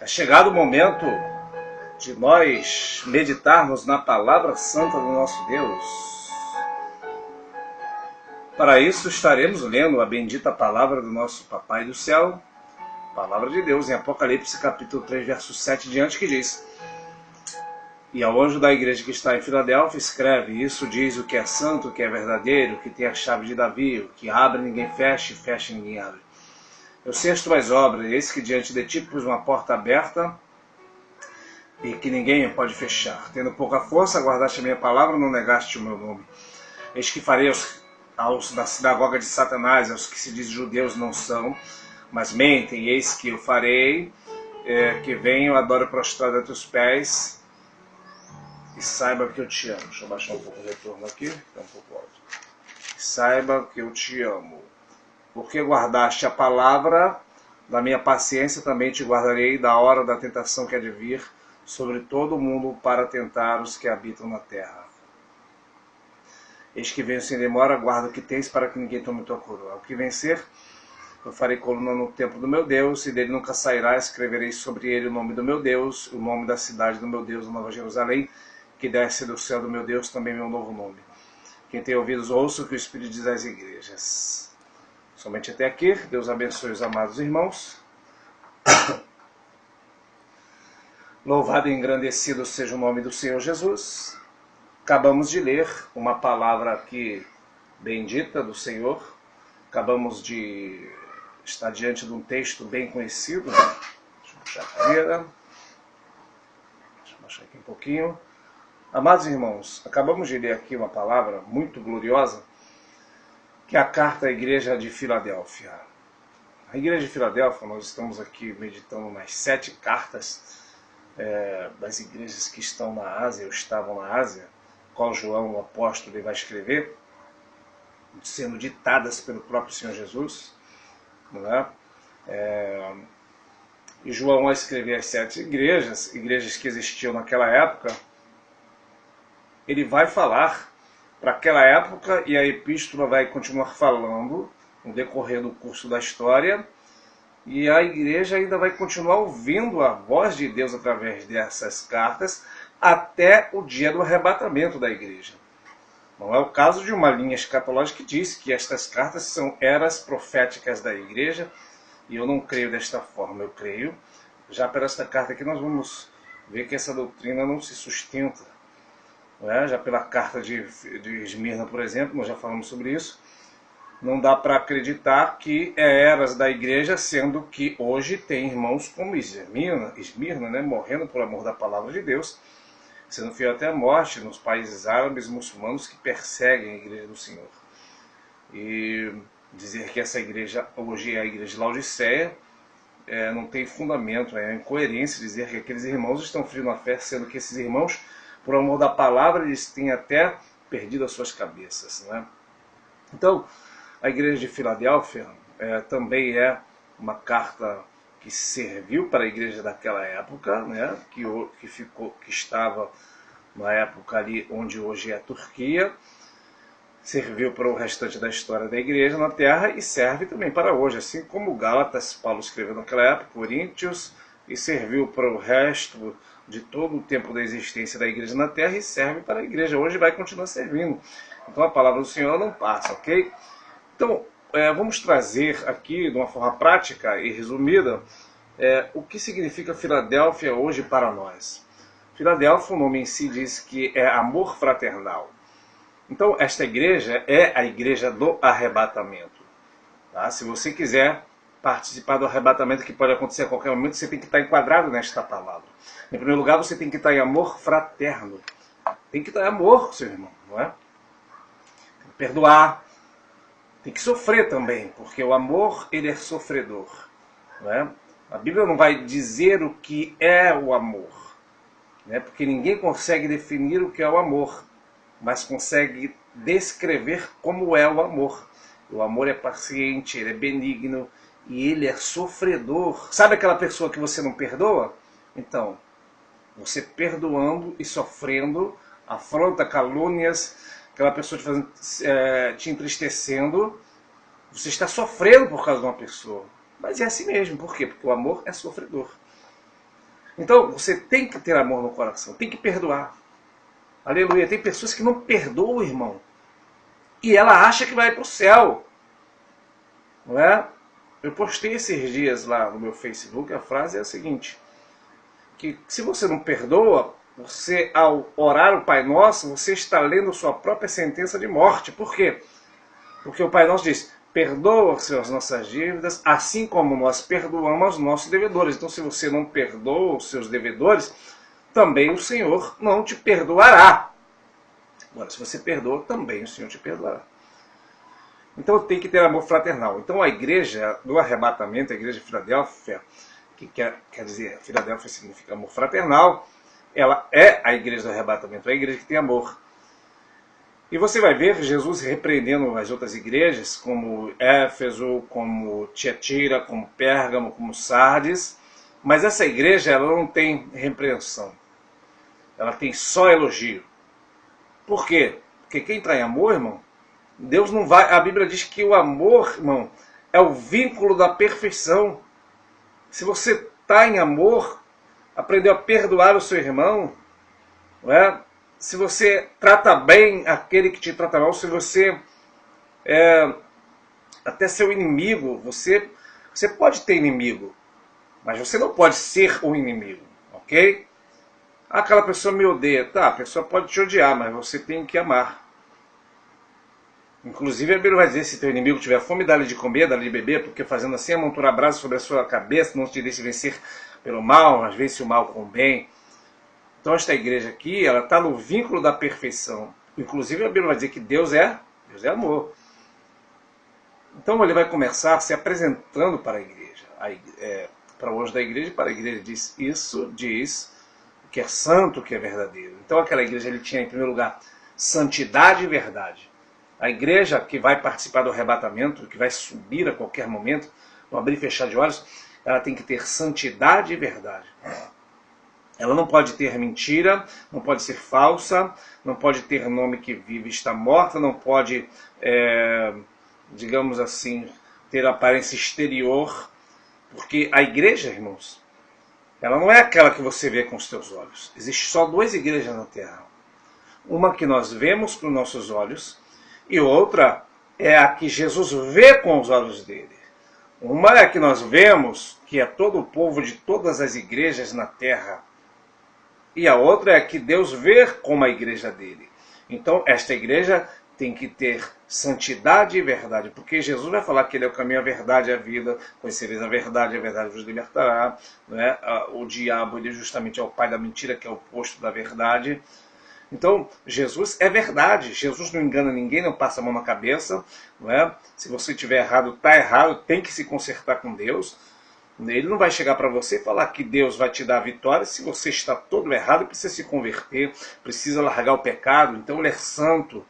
É chegado o momento de nós meditarmos na Palavra Santa do nosso Deus. Para isso estaremos lendo a bendita Palavra do nosso Papai do Céu, Palavra de Deus, em Apocalipse capítulo 3, verso 7 diante, que diz: E ao anjo da igreja que está em Filadélfia escreve: Isso diz o que é santo, o que é verdadeiro, o que tem a chave de Davi, o que abre ninguém fecha, e fecha ninguém abre. Eu sei as tuas obras, eis que diante de ti pus uma porta aberta e que ninguém pode fechar. Tendo pouca força, guardaste a minha palavra, não negaste o meu nome. Eis que farei aos da sinagoga de Satanás, aos que se dizem judeus não são, mas mentem, eis que eu farei, que venham, adoro prostrado a teus pés, e saiba que eu te amo. Deixa eu baixar um pouco o retorno aqui, está um pouco alto. Saiba que eu te amo. Porque guardaste a palavra da minha paciência, também te guardarei da hora da tentação que há de vir sobre todo o mundo para tentar os que habitam na terra. Eis que venho sem demora, guarda o que tens para que ninguém tome tua coroa. Ao que vencer, eu farei coluna no templo do meu Deus, e dele nunca sairá. Escreverei sobre ele o nome do meu Deus, o nome da cidade do meu Deus, a Nova Jerusalém, que desce do céu do meu Deus, também meu novo nome. Quem tem ouvidos, ouça o que o Espírito diz às igrejas. Somente até aqui. Deus abençoe os amados irmãos. Louvado e engrandecido seja o nome do Senhor Jesus. Acabamos de ler uma palavra aqui bendita do Senhor. Acabamos de estar diante de um texto bem conhecido. Deixa eu puxar a cadeira. Deixa eu baixar aqui um pouquinho. Amados irmãos, acabamos de ler aqui uma palavra muito gloriosa, que é a carta à igreja de Filadélfia. A igreja de Filadélfia, nós estamos aqui meditando nas 7 cartas das igrejas que estão na Ásia, ou estavam na Ásia, qual João, o apóstolo, ele vai escrever, sendo ditadas pelo próprio Senhor Jesus. Não é? E João, ao escrever as 7 igrejas que existiam naquela época, ele vai falar para aquela época, e a epístola vai continuar falando no decorrer do curso da história, e a igreja ainda vai continuar ouvindo a voz de Deus através dessas cartas até o dia do arrebatamento da igreja. Não é o caso de uma linha escatológica que diz que estas cartas são eras proféticas da igreja, e eu não creio desta forma. Eu creio, já por esta carta aqui nós vamos ver que essa doutrina não se sustenta. Já pela carta de Esmirna, por exemplo, nós já falamos sobre isso, não dá para acreditar que é eras da igreja, sendo que hoje tem irmãos como Esmirna, morrendo por amor da palavra de Deus, sendo fiel até a morte nos países árabes e muçulmanos que perseguem a igreja do Senhor. E dizer que essa igreja hoje é a igreja de Laodiceia não tem fundamento, é incoerência dizer que aqueles irmãos estão frios na fé, sendo que esses irmãos, por amor da palavra, eles têm até perdido as suas cabeças. Né? Então, a igreja de Filadélfia também é uma carta que serviu para a igreja daquela época, né? que estava na época ali onde hoje é a Turquia, serviu para o restante da história da igreja na terra e serve também para hoje, assim como Gálatas, Paulo escreveu naquela época, Coríntios, e serviu para o resto de todo o tempo da existência da igreja na terra e serve para a igreja hoje e vai continuar servindo. Então a palavra do Senhor não passa, ok? Então vamos trazer aqui de uma forma prática e resumida o que significa Filadélfia hoje para nós. Filadélfia, o nome em si diz que é amor fraternal. Então esta igreja é a igreja do arrebatamento. Tá? Se você quiser participar do arrebatamento que pode acontecer a qualquer momento, você tem que estar enquadrado nesta palavra. Em primeiro lugar, você tem que estar em amor fraterno. Tem que estar em amor, seu irmão, não é? Tem que perdoar. Tem que sofrer também, porque o amor, ele é sofredor. Não é? A Bíblia não vai dizer o que é o amor, né? Porque ninguém consegue definir o que é o amor, mas consegue descrever como é o amor. O amor é paciente, ele é benigno, e ele é sofredor. Sabe aquela pessoa que você não perdoa? Então, você perdoando e sofrendo, afronta, calúnias, aquela pessoa te entristecendo, você está sofrendo por causa de uma pessoa. Mas é assim mesmo. Por quê? Porque o amor é sofredor. Então, você tem que ter amor no coração, tem que perdoar. Aleluia. Tem pessoas que não perdoam, irmão. E ela acha que vai para o céu. Não é? Eu postei esses dias lá no meu Facebook, a frase é a seguinte, que se você não perdoa, você ao orar o Pai Nosso, você está lendo sua própria sentença de morte. Por quê? Porque o Pai Nosso diz, perdoa-se as nossas dívidas, assim como nós perdoamos aos nossos devedores. Então, se você não perdoa os seus devedores, também o Senhor não te perdoará. Agora, se você perdoa, também o Senhor te perdoará. Então, tem que ter amor fraternal. Então, a igreja do arrebatamento, a igreja de Filadélfia, que quer dizer, Filadélfia significa amor fraternal, ela é a igreja do arrebatamento, é a igreja que tem amor. E você vai ver Jesus repreendendo as outras igrejas, como Éfeso, como Tiatira, como Pérgamo, como Sardes, mas essa igreja ela não tem repreensão, ela tem só elogio. Por quê? Porque quem está em amor, irmão, Deus não vai. A Bíblia diz que o amor, irmão, é o vínculo da perfeição. Se você está em amor, aprendeu a perdoar o seu irmão, não é? Se você trata bem aquele que te trata mal, se você até seu inimigo, você pode ter inimigo, mas você não pode ser o inimigo, ok? Aquela pessoa me odeia, tá? A pessoa pode te odiar, mas você tem que amar. Inclusive a Bíblia vai dizer, se teu inimigo tiver fome, dá-lhe de comer, dá-lhe de beber, porque fazendo assim amontoar brasa sobre a sua cabeça, não te deixe vencer pelo mal, mas vence o mal com o bem. Então esta igreja aqui, ela está no vínculo da perfeição. Inclusive a Bíblia vai dizer que Deus é amor. Então ele vai começar se apresentando para a igreja, para o anjo da igreja e para a igreja. Isso diz que é santo, que é verdadeiro. Então aquela igreja ele tinha em primeiro lugar santidade e verdade. A igreja que vai participar do arrebatamento, que vai subir a qualquer momento, no abrir e fechar de olhos, ela tem que ter santidade e verdade. Ela não pode ter mentira, não pode ser falsa, não pode ter nome que vive e está morta, não pode, digamos assim, ter aparência exterior, porque a igreja, irmãos, ela não é aquela que você vê com os teus olhos. Existem só duas igrejas na Terra. Uma que nós vemos com os nossos olhos, e outra é a que Jesus vê com os olhos dele. Uma é a que nós vemos, que é todo o povo de todas as igrejas na terra. E a outra é a que Deus vê como a igreja dele. Então, esta igreja tem que ter santidade e verdade, porque Jesus vai falar que ele é o caminho, a verdade e a vida. Conhecereis a verdade vos libertará. Não é? O diabo ele justamente é o pai da mentira, que é o oposto da verdade. Então, Jesus é verdade. Jesus não engana ninguém, não passa a mão na cabeça. Não é? Se você estiver errado, está errado, tem que se consertar com Deus. Ele não vai chegar para você e falar que Deus vai te dar a vitória se você está todo errado, precisa se converter, precisa largar o pecado. Então ele é santo.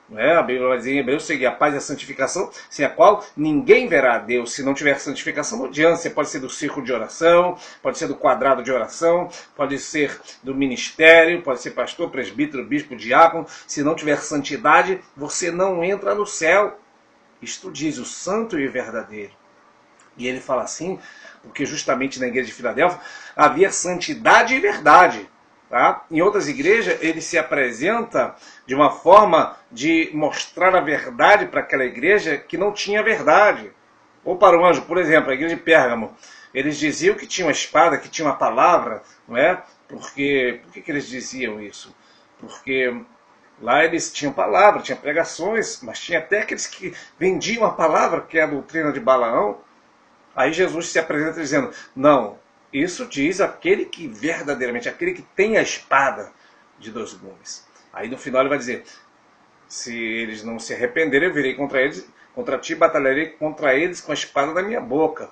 Não é? A Bíblia vai dizer em Hebreus, seguir a paz e a santificação, sem a qual ninguém verá a Deus. Se não tiver santificação, não adianta. Você pode ser do círculo de oração, pode ser do quadrado de oração, pode ser do ministério, pode ser pastor, presbítero, bispo, diácono. Se não tiver santidade, você não entra no céu. Isto diz o santo e o verdadeiro. E ele fala assim, porque justamente na igreja de Filadélfia havia santidade e verdade. Tá? Em outras igrejas ele se apresenta de uma forma de mostrar a verdade para aquela igreja que não tinha verdade. Ou para o anjo, por exemplo, a igreja de Pérgamo, eles diziam que tinha uma espada, que tinha uma palavra, não é? Por que eles diziam isso? Porque lá eles tinham palavra, tinham pregações, mas tinha até aqueles que vendiam a palavra, que é a doutrina de Balaão. Aí Jesus se apresenta dizendo, não, isso diz aquele que verdadeiramente, aquele que tem a espada de dois gumes. Aí no final ele vai dizer, se eles não se arrependerem, eu virei contra ti, batalharei contra eles com a espada da minha boca.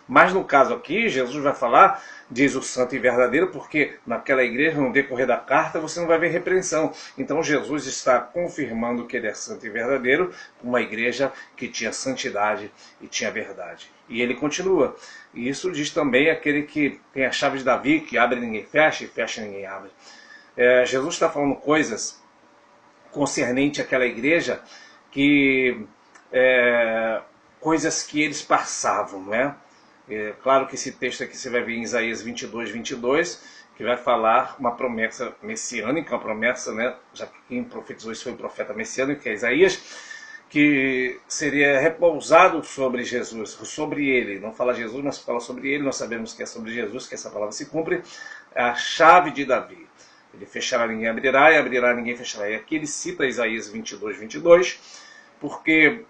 Mas no caso aqui, Jesus vai falar, diz o santo e verdadeiro, porque naquela igreja, no decorrer da carta, você não vai ver repreensão. Então Jesus está confirmando que ele é santo e verdadeiro, uma igreja que tinha santidade e tinha verdade. E ele continua. E isso diz também aquele que tem a chave de Davi, que abre e ninguém fecha, e fecha e ninguém abre. Jesus está falando coisas concernente àquela igreja, que coisas que eles passavam, não é? Claro que esse texto aqui você vai ver em Isaías 22, 22, que vai falar uma promessa messiânica, uma promessa, né, já que quem profetizou isso foi o profeta messiânico, que é Isaías, que seria repousado sobre Jesus, sobre ele. Não fala Jesus, mas fala sobre ele. Nós sabemos que é sobre Jesus que essa palavra se cumpre. É a chave de Davi. Ele fechará, ninguém abrirá, e abrirá, ninguém fechará. E aqui ele cita Isaías 22, 22, porque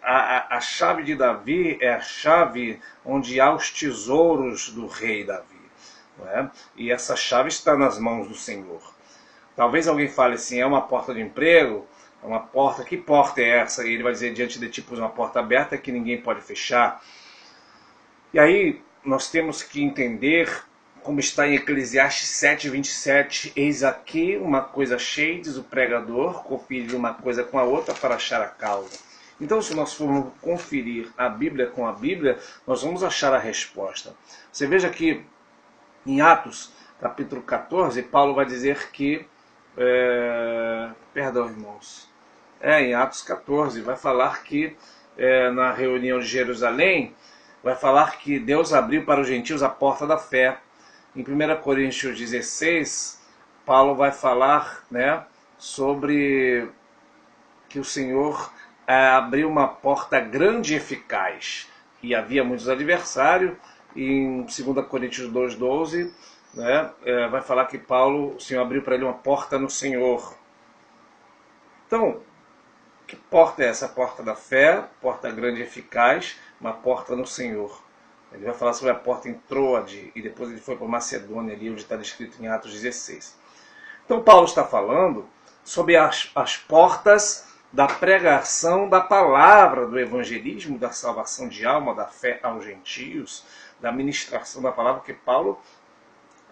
a chave de Davi é a chave onde há os tesouros do rei Davi. Não é? E essa chave está nas mãos do Senhor. Talvez alguém fale assim, é uma porta de emprego, é uma porta, que porta é essa? E ele vai dizer, diante de ti pus uma porta aberta que ninguém pode fechar. E aí nós temos que entender, como está em Eclesiastes 7, 27, eis aqui uma coisa cheia, diz o pregador, confere uma coisa com a outra para achar a causa. Então, se nós formos conferir a Bíblia com a Bíblia, nós vamos achar a resposta. Você veja que em Atos, capítulo 14, Paulo vai dizer que... perdão, irmãos. Em Atos 14, vai falar que na reunião de Jerusalém, vai falar que Deus abriu para os gentios a porta da fé. Em 1 Coríntios 16, Paulo vai falar, né, sobre que o Senhor abriu uma porta grande e eficaz. E havia muitos adversários. E em 2 Coríntios 2,12, né, vai falar que Paulo, o Senhor abriu para ele uma porta no Senhor. Então, que porta é essa? A porta da fé, porta grande e eficaz, uma porta no Senhor. Ele vai falar sobre a porta em Troade, e depois ele foi para Macedônia, ali onde está descrito em Atos 16. Então Paulo está falando sobre as portas da pregação da palavra, do evangelismo, da salvação de alma, da fé aos gentios, da ministração da palavra, que Paulo,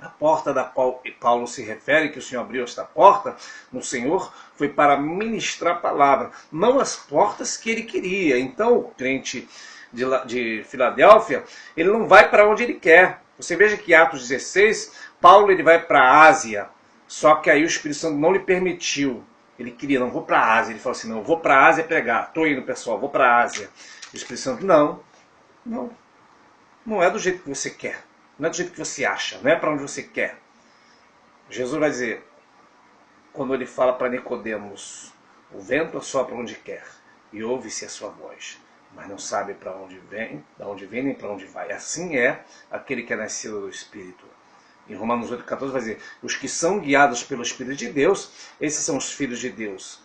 a porta da qual Paulo se refere, que o Senhor abriu esta porta no Senhor, foi para ministrar a palavra, não as portas que ele queria. Então o crente de Filadélfia, ele não vai para onde ele quer. Você veja que em Atos 16, Paulo ele vai para a Ásia, só que aí o Espírito Santo não lhe permitiu. Ele queria, não, vou para a Ásia. Ele falou assim, não, eu vou para a Ásia pregar. Estou indo, pessoal, vou para a Ásia. E o Espírito Santo, não é do jeito que você quer. Não é do jeito que você acha, não é para onde você quer. Jesus vai dizer, quando ele fala para Nicodemos, o vento assopra onde quer e ouve-se a sua voz, mas não sabe para onde vem, de onde vem nem para onde vai. Assim é aquele que é nascido do Espírito. Em Romanos 8,14 vai dizer, os que são guiados pelo Espírito de Deus, esses são os filhos de Deus.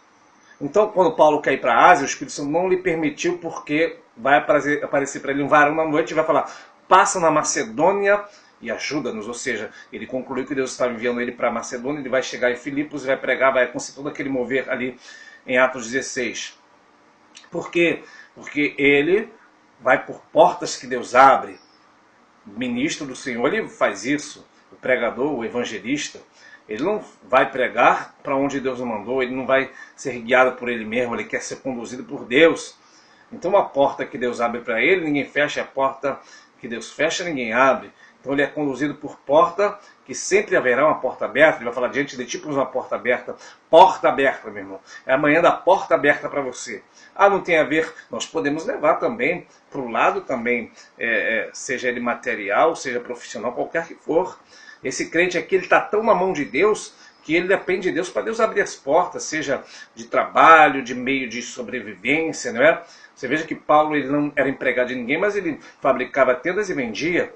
Então, quando Paulo quer ir para a Ásia, o Espírito Santo não lhe permitiu, porque vai aparecer para ele um varão na noite e vai falar, passa na Macedônia e ajuda-nos. Ou seja, ele concluiu que Deus estava enviando ele para a Macedônia, ele vai chegar em Filipos, vai pregar, vai acontecer todo aquele mover ali em Atos 16. Por quê? Porque ele vai por portas que Deus abre. O ministro do Senhor, ele faz isso. O pregador, o evangelista, ele não vai pregar para onde Deus o mandou, ele não vai ser guiado por ele mesmo, ele quer ser conduzido por Deus. Então a porta que Deus abre para ele, ninguém fecha, a porta que Deus fecha, ninguém abre. Então ele é conduzido por porta, que sempre haverá uma porta aberta. Ele vai falar diante de ti, uma porta aberta, meu irmão. É amanhã da porta aberta para você. Não tem a ver, nós podemos levar também para o lado também, seja ele material, seja profissional, qualquer que for. Esse crente aqui, ele está tão na mão de Deus, que ele depende de Deus para Deus abrir as portas, seja de trabalho, de meio de sobrevivência, não é? Você veja que Paulo ele não era empregado de ninguém, mas ele fabricava tendas e vendia.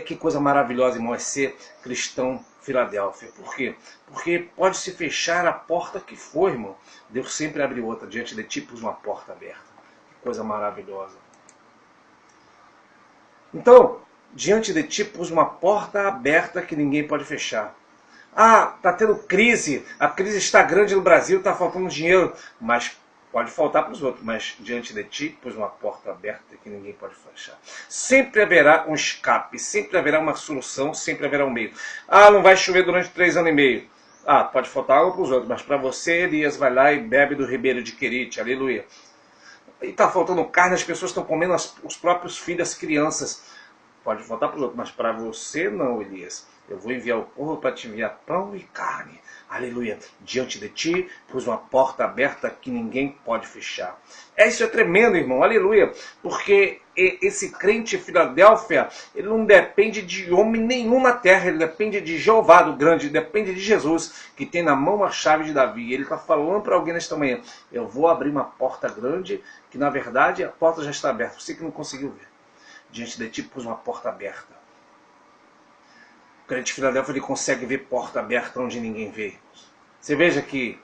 Que coisa maravilhosa, irmão, é ser cristão Filadélfia. Por quê? Porque pode se fechar a porta que for, irmão. Deus sempre abre outra. Diante de ti pus uma porta aberta. Que coisa maravilhosa. Então, diante de ti pus uma porta aberta que ninguém pode fechar. Está tendo crise. A crise está grande no Brasil, está faltando dinheiro. Mas pode faltar para os outros, mas diante de ti pus uma porta aberta que ninguém pode fechar. Sempre haverá um escape, sempre haverá uma solução, sempre haverá um meio. Não vai chover durante 3 anos e meio. Pode faltar água para os outros, mas para você, Elias, vai lá e bebe do ribeiro de Querite, aleluia. E está faltando carne, as pessoas estão comendo os próprios filhos, as crianças. pode faltar para os outros, mas para você não, Elias. Eu vou enviar o povo para te enviar pão e carne. Aleluia. Diante de ti, pus uma porta aberta que ninguém pode fechar. Isso é tremendo, irmão. Aleluia. Porque esse crente em Filadélfia, ele não depende de homem nenhum na terra. Ele depende de Jeová do grande. Depende de Jesus, que tem na mão a chave de Davi. Ele está falando para alguém nesta manhã. Eu vou abrir uma porta grande, que na verdade a porta já está aberta. Você que não conseguiu ver. Diante de ti, pus uma porta aberta. O crente de Filadélfia, ele consegue ver porta aberta onde ninguém vê. Você veja que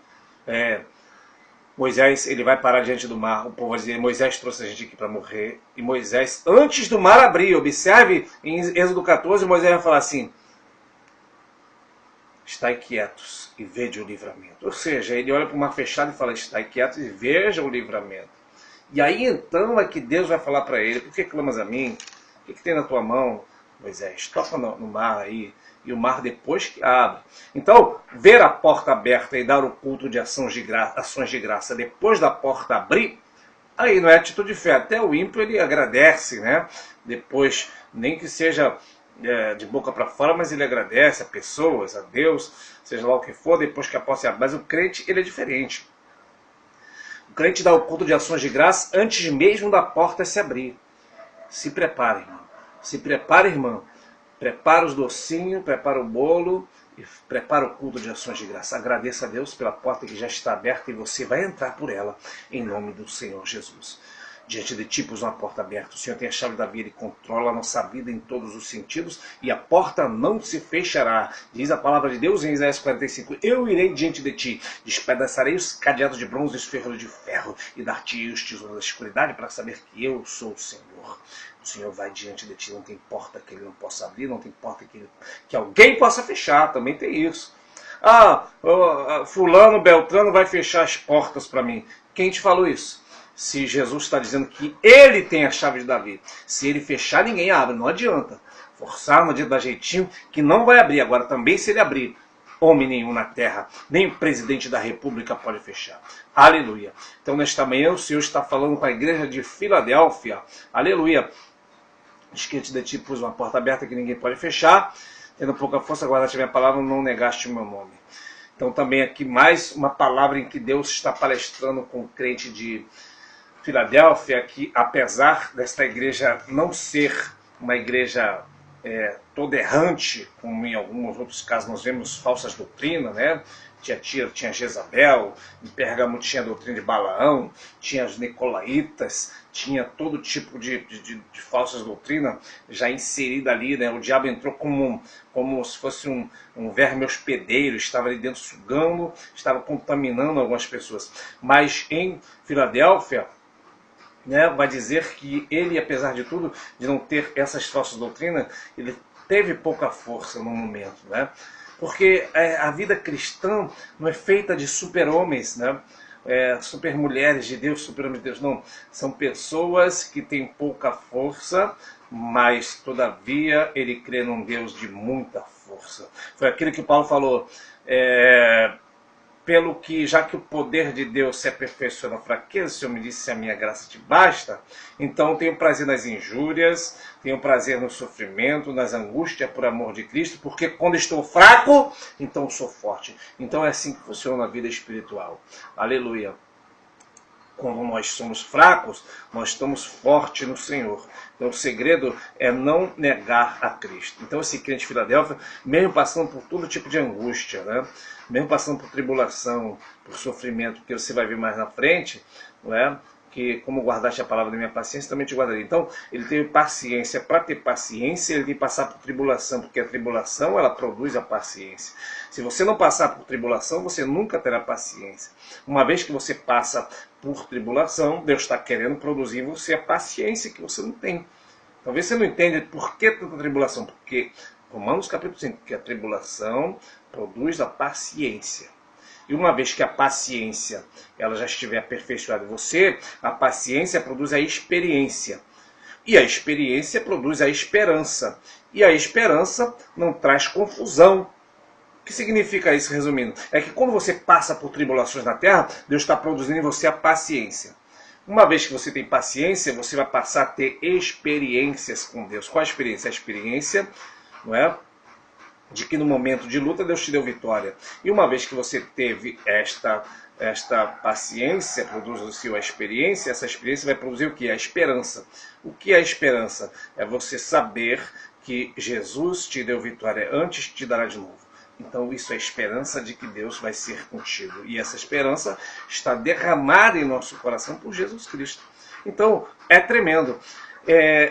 Moisés, ele vai parar diante do mar. O povo vai dizer, Moisés trouxe a gente aqui para morrer. E Moisés, antes do mar abrir, observe em Êxodo 14, Moisés vai falar assim, estai quietos e vede o livramento. Ou seja, ele olha para o mar fechado e fala, estai quietos e veja o livramento. E aí então é que Deus vai falar para ele, por que clamas a mim? O que tem na tua mão? Moisés, toca no mar aí, e o mar depois que abre. Então, ver a porta aberta e dar o culto de ações de graça depois da porta abrir, aí não é atitude de fé. Até o ímpio ele agradece, né? Depois, nem que seja de boca para fora, mas ele agradece a pessoas, a Deus, seja lá o que for, depois que a porta se abre. Mas o crente, ele é diferente. O crente dá o culto de ações de graça antes mesmo da porta se abrir. Se prepare, irmão. Se prepara, irmão. Prepara os docinhos, prepara o bolo e prepara o culto de ações de graça. Agradeça a Deus pela porta que já está aberta e você vai entrar por ela em nome do Senhor Jesus. Diante de ti pus uma porta aberta. O Senhor tem a chave da vida e controla a nossa vida em todos os sentidos e a porta não se fechará. Diz a palavra de Deus em Isaías 45. Eu irei diante de ti, despedaçarei os cadeados de bronze e os ferros de ferro e dar-te os tesouros da escuridade para saber que eu sou o Senhor. O Senhor vai diante de ti, não tem porta que ele não possa abrir, não tem porta que alguém possa fechar, também tem isso. Fulano, Beltrano vai fechar as portas para mim. Quem te falou isso? Se Jesus está dizendo que ele tem a chave de Davi. Se ele fechar, ninguém abre, não adianta. Forçar, não adianta dar jeitinho, que não vai abrir. Agora também se ele abrir, homem nenhum na terra, nem o presidente da república pode fechar. Aleluia. Então nesta manhã o Senhor está falando com a igreja de Filadélfia. Aleluia. Diante de ti pus uma porta aberta que ninguém pode fechar. Tendo pouca força, guardaste a minha palavra, não negaste o meu nome. Então também aqui mais uma palavra em que Deus está palestrando com o crente de Filadélfia, que apesar desta igreja não ser uma igreja toda errante, como em alguns outros casos nós vemos falsas doutrinas, né? Tinha Jezabel, em Pérgamo tinha a doutrina de Balaão, tinha os nicolaítas, tinha todo tipo de falsas doutrinas já inserida ali, né? O diabo entrou como se fosse um verme hospedeiro, estava ali dentro sugando, estava contaminando algumas pessoas. Mas em Filadélfia, né, vai dizer que ele, apesar de tudo, de não ter essas falsas doutrinas, ele teve pouca força no momento, né? Porque a vida cristã não é feita de super-homens, né? Super-mulheres de Deus, super-homens de Deus, não. São pessoas que têm pouca força, mas todavia ele crê num Deus de muita força. Foi aquilo que Paulo falou, pelo que, já que o poder de Deus se aperfeiçoa na fraqueza, o Senhor me disse, se a minha graça te basta, então tenho prazer nas injúrias, tenho prazer no sofrimento, nas angústias por amor de Cristo, porque quando estou fraco, então sou forte. Então é assim que funciona a vida espiritual. Aleluia. Quando nós somos fracos, nós estamos fortes no Senhor. Então o segredo é não negar a Cristo. Então esse crente de Filadélfia, mesmo passando por todo tipo de angústia, né? Mesmo passando por tribulação, por sofrimento, que você vai ver mais na frente, não é? Que como guardaste a palavra da minha paciência, também te guardarei. Então ele teve paciência. Para ter paciência, ele tem que passar por tribulação, porque a tribulação ela produz a paciência. Se você não passar por tribulação, você nunca terá paciência. Uma vez que você passa por tribulação, Deus está querendo produzir em você a paciência que você não tem. Talvez você não entenda por que tanta tribulação, porque Romanos capítulo 5, que a tribulação produz a paciência. E uma vez que a paciência ela já estiver aperfeiçoada em você, a paciência produz a experiência. E a experiência produz a esperança. E a esperança não traz confusão. O que significa isso, resumindo? É que quando você passa por tribulações na terra, Deus está produzindo em você a paciência. Uma vez que você tem paciência, você vai passar a ter experiências com Deus. Qual a experiência? A experiência, não é, de que no momento de luta Deus te deu vitória. E uma vez que você teve esta paciência, produziu a experiência, essa experiência vai produzir o que? A esperança. O que é a esperança? É você saber que Jesus te deu vitória antes, te dará de novo. Então isso é a esperança de que Deus vai ser contigo. E essa esperança está derramada em nosso coração por Jesus Cristo. Então é tremendo.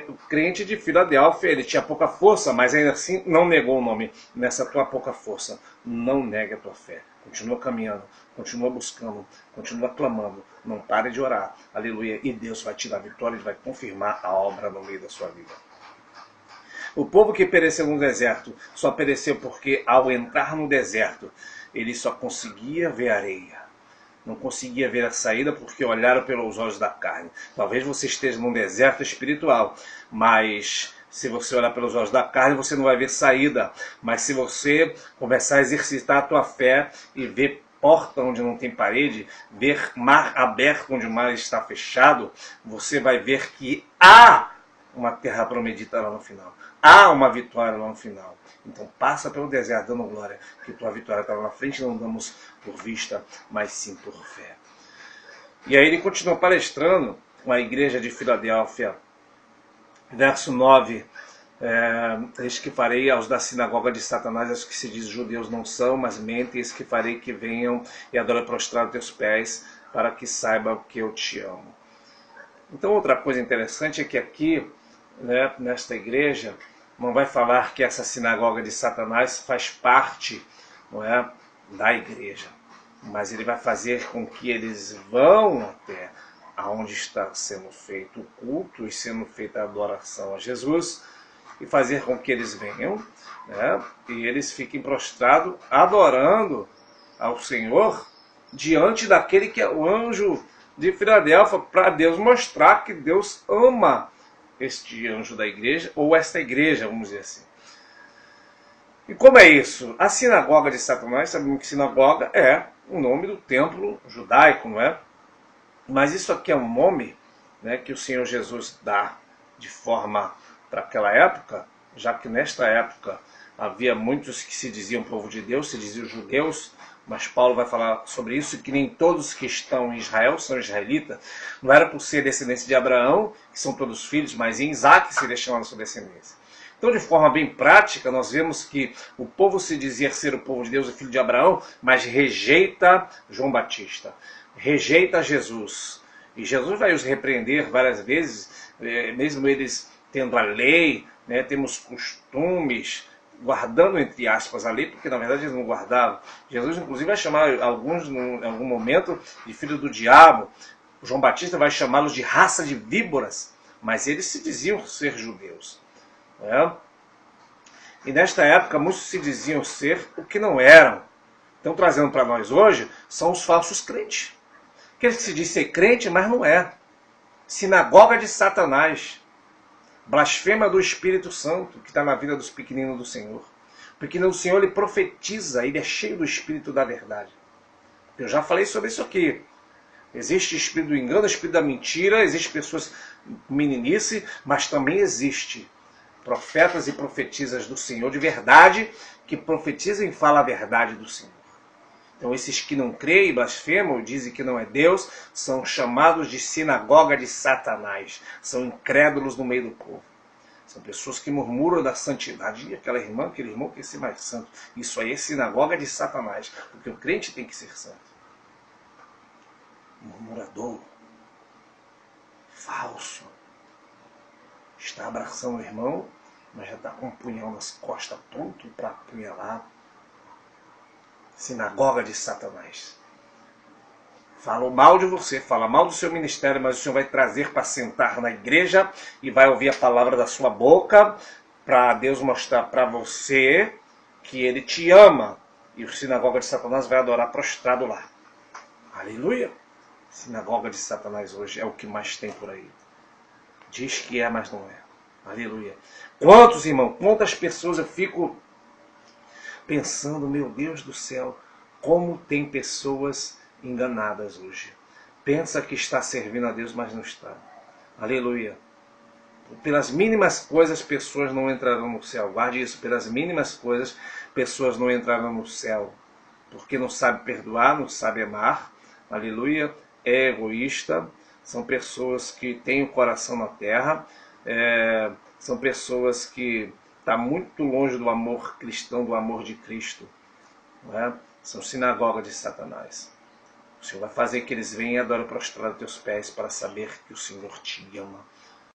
O crente de Filadélfia, ele tinha pouca força, mas ainda assim não negou o nome. Nessa tua pouca força, não negue a tua fé. Continua caminhando, continua buscando, continua clamando. Não pare de orar. Aleluia. E Deus vai te dar vitória, Ele vai confirmar a obra no meio da sua vida. O povo que pereceu no deserto só pereceu porque, ao entrar no deserto, ele só conseguia ver areia. Não conseguia ver a saída porque olharam pelos olhos da carne. Talvez você esteja num deserto espiritual, mas se você olhar pelos olhos da carne, você não vai ver saída. Mas se você começar a exercitar a tua fé e ver porta onde não tem parede, ver mar aberto onde o mar está fechado, você vai ver que há uma terra prometida lá no final. Há uma vitória lá no final. Então passa pelo deserto dando glória, que tua vitória está lá na frente, não damos por vista, mas sim por fé. E aí ele continua palestrando com a igreja de Filadélfia. Verso 9, eis que farei aos da sinagoga de Satanás, aos que se diz judeus não são, mas mentem, eis que farei que venham e adorem prostrado teus pés, para que saibam que eu te amo. Então outra coisa interessante é que aqui, nesta igreja, não vai falar que essa sinagoga de Satanás faz parte, não é, da igreja, mas ele vai fazer com que eles vão até aonde está sendo feito o culto e sendo feita a adoração a Jesus, e fazer com que eles venham, e eles fiquem prostrados adorando ao Senhor diante daquele que é o anjo de Filadélfia, para Deus mostrar que Deus ama este anjo da igreja, ou esta igreja, vamos dizer assim. E como é isso? A sinagoga de Satanás, sabemos que sinagoga é o nome do templo judaico, não é? Mas isso aqui é um nome, que o Senhor Jesus dá de forma para aquela época, já que nesta época havia muitos que se diziam povo de Deus, se diziam judeus, mas Paulo vai falar sobre isso, que nem todos que estão em Israel são israelitas. Não era por ser descendência de Abraão, que são todos filhos, mas em Isaac seria chamada sua descendência. Então, de forma bem prática, nós vemos que o povo se dizia ser o povo de Deus, o filho de Abraão, mas rejeita João Batista, rejeita Jesus. E Jesus vai os repreender várias vezes, mesmo eles tendo a lei, temos costumes, guardando entre aspas a lei, porque na verdade eles não guardavam. Jesus inclusive vai chamar alguns em algum momento de filho do diabo. João Batista vai chamá-los de raça de víboras, mas eles se diziam ser judeus. E nesta época muitos se diziam ser o que não eram. Então trazendo para nós hoje, são os falsos crentes. Aqueles que se diz ser crente, mas não é. Sinagoga de Satanás. Blasfema do Espírito Santo, que está na vida dos pequeninos do Senhor. O pequenino do Senhor, ele profetiza, ele é cheio do Espírito da verdade. Eu já falei sobre isso aqui. Existe espírito do engano, espírito da mentira, existe pessoas meninice, mas também existe profetas e profetisas do Senhor de verdade, que profetizam e falam a verdade do Senhor. Então esses que não creem e blasfemam, dizem que não é Deus, são chamados de sinagoga de Satanás. São incrédulos no meio do povo. São pessoas que murmuram da santidade. E aquele irmão quer ser mais santo. Isso aí é sinagoga de Satanás. Porque o crente tem que ser santo. Murmurador. Falso. Está abraçando o irmão, mas já está com um punhal nas costas pronto para apunhalar. Sinagoga de Satanás. Fala mal de você, fala mal do seu ministério, mas o Senhor vai trazer para sentar na igreja e vai ouvir a palavra da sua boca, para Deus mostrar para você que Ele te ama. E o sinagoga de Satanás vai adorar prostrado lá. Aleluia! Sinagoga de Satanás hoje é o que mais tem por aí. Diz que é, mas não é. Aleluia! Quantos, irmão, quantas pessoas eu fico pensando, meu Deus do céu, como tem pessoas enganadas hoje. pensa que está servindo a Deus, mas não está. Aleluia. Pelas mínimas coisas, pessoas não entrarão no céu. Guarde isso, pelas mínimas coisas, pessoas não entrarão no céu. Porque não sabe perdoar, não sabe amar. Aleluia. É egoísta. São pessoas que têm o coração na terra. São pessoas que estão muito longe do amor cristão, do amor de Cristo. Não é? São sinagoga de Satanás. O Senhor vai fazer que eles venham e adorem prostrado a teus pés para saber que o Senhor te ama.